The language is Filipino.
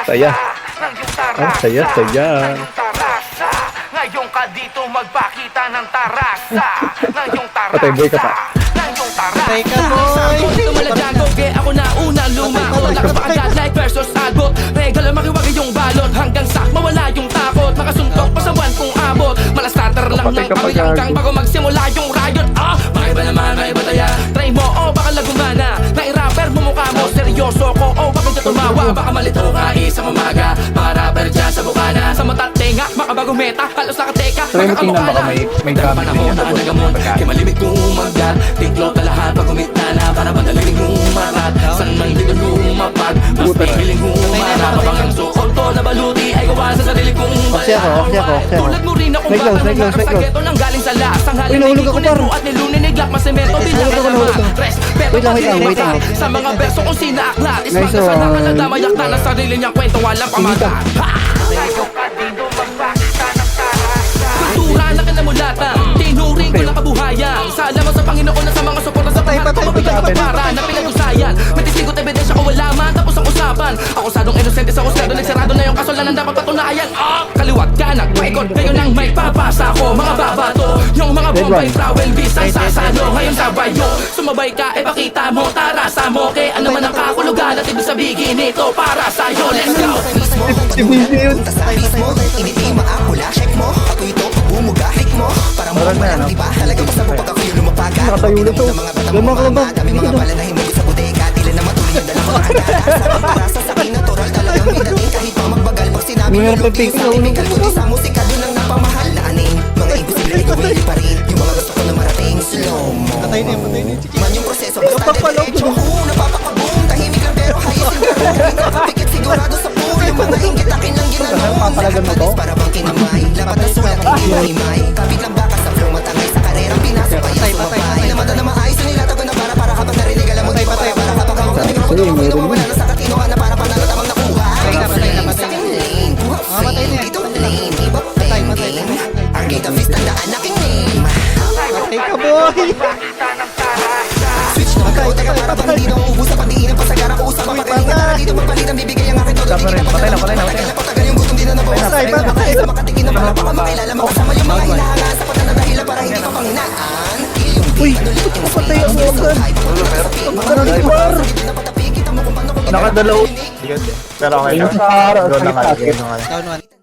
Saya. Ang saya. Ngayon ka dito magpakita ng tarasa. Ngayong tarasa. Patay boy ka pa. Ngayong tarasa. Patay ka, boy. Tumalagyago, kaya ako na una lumako. Nakapagagad like versus albot. Regalo makiwag yung balot. Hanggang sa mawala yung takot. Makasuntok pa sa buwan kung abot. Malas starter lang ng kami hanggang bago magsimula yung riot. May iba naman, may iba taya. Try mo, baka lagumana. Na i-rapper mo mukha mo, seryoso ko. Bakit ka tumawa, baka malito ka isang umaga. Mga rapper dyan sa bukana. Sa mata't tenga, makabagong meta. Halos nakateka, So yung tingnan baka may gamit din yan. kaya malimit kong umagat. Tiklop na lahat pag umita na. Para madaling umarat. San man dito lumapag. Mas pihiling umarat. Papangang sukol to na baluti ay gawa sa sarili kong bala. Tulad mo rin akong baka ng nakasageto nang galing sa laas. Ang halin ay hindi ko nito at niluninig-lak masemento. Bilang ka naman. Respeto pa sinita sa mga verso kung sinaaklat. Ismang sa nakakadamayak na ng sarili niyang kwento walang pamagat. Ngayon ka dito magpakita ng tarasa. Kultura na kinamulatan, tinuring ko ng kabuhayan. Salamat sa Panginoon na sa mga suporta sa pangarap ko mabigay para na pinag-usayan. May testigo at ebidensya ko wala man tapos ang usapan. Akusadong inosente sa husgado, nagsarado na yung kasalanan dapat patunayan. Kaliwat ka nagpaikot, kayo nang may papasa ko. Mga babato, yung mga bombay travel bisang sasalo. Ngayon sa bayo, sumabay ka, ipakita mo, tarasa mo. Kaya ano man ang kakulugan at ibig sabihin nito para sa'yo. Let's go! Si Bibi yun. Initi maakula, check mo. Ako ito, bumugahik mo. Para mo walang iba. Talaga basta mo pag ako yung lumapaga. Nakatayo na to. Lama ka ba? Dami mga bala na himugot sa bodega. Tila na matuloy yung dala mga kagala. Para sa sakin natural talagang may dating. Kahit pa magbagal pag sinabi mo yung sa tipikal. Kundi sa musika doon ang napamahal na aning. Mga imposible ikaw hindi pa rin. Yung mga gusto ko na marating slow mo. Patay na yun. Man yung proseso basta diretso. Napapakaboom. Tahimik lang pero hayasin ka rin. Nakapikit sigurado sa pool. Yung mga inggit akin lang ginanong. Nakapagis para bang kinamay. Lapat na sulat hindi mahimay. Kapit lang baka sa flow matangay sa karerang pinasok kayo sumabay. Naman na maayos na nilatago na para kapag narinig alam mo di para kapag kamang kaming ako na mawala na sa katino ka na para panalo tamang nakuha. Sa aking lane, buha fame. Dito lane, iba fame. Arcade of Fist, tandaan aking name. Patay ka, boy. Switch na ako, taga para bang hindi na uubos sa pagdiin ng pasagara ko usap mapagaling ka na dito magpalit ang bibigay ang aking todo. Patay na. Patagal yung gutom din na nabawas. Patay. Makatikin na pala baka makilala makasama yung mga hinahangaan sa pata na dahilan para hindi pa panghinaan. Uy, Patay ang organ. Nakadalaw. Pero okay lang. Yung sa Doon lang sakit. kayo. Down one.